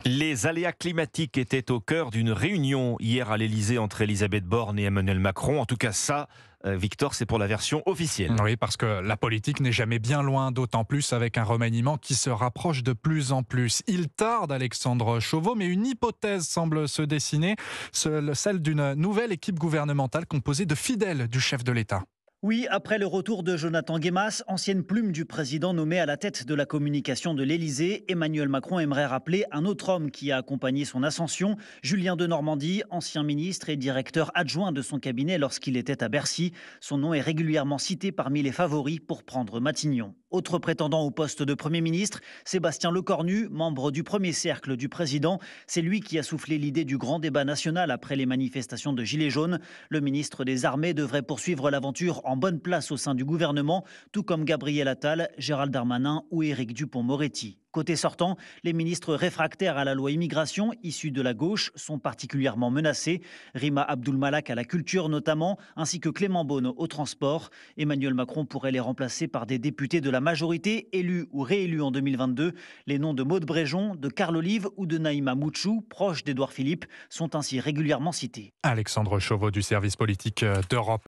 Les aléas climatiques étaient au cœur d'une réunion hier à l'Elysée entre Elisabeth Borne et Emmanuel Macron. En tout cas, ça, Victor, c'est pour la version officielle. Oui, parce que la politique n'est jamais bien loin, d'autant plus avec un remaniement qui se rapproche de plus en plus. Il tarde, Alexandre Chauveau, mais une hypothèse semble se dessiner, celle d'une nouvelle équipe gouvernementale composée de fidèles du chef de l'État. Oui, après le retour de Jonathan Guémas, ancienne plume du président nommé à la tête de la communication de l'Élysée, Emmanuel Macron aimerait rappeler un autre homme qui a accompagné son ascension, Julien Denormandie, ancien ministre et directeur adjoint de son cabinet lorsqu'il était à Bercy. Son nom est régulièrement cité parmi les favoris pour prendre Matignon. Autre prétendant au poste de Premier ministre, Sébastien Lecornu, membre du premier cercle du président. C'est lui qui a soufflé l'idée du grand débat national après les manifestations de Gilets jaunes. Le ministre des Armées devrait poursuivre l'aventure en bonne place au sein du gouvernement, tout comme Gabriel Attal, Gérald Darmanin ou Éric Dupond-Moretti. Côté sortant, les ministres réfractaires à la loi immigration, issus de la gauche, sont particulièrement menacés. Rima Abdul-Malak à la culture notamment, ainsi que Clément Beaune au transport. Emmanuel Macron pourrait les remplacer par des députés de la majorité, élus ou réélus en 2022. Les noms de Maud Bréjon, de Carl Olive ou de Naïma Mouchou, proches d'Édouard Philippe, sont ainsi régulièrement cités. Alexandre Chauveau du service politique d'Europe.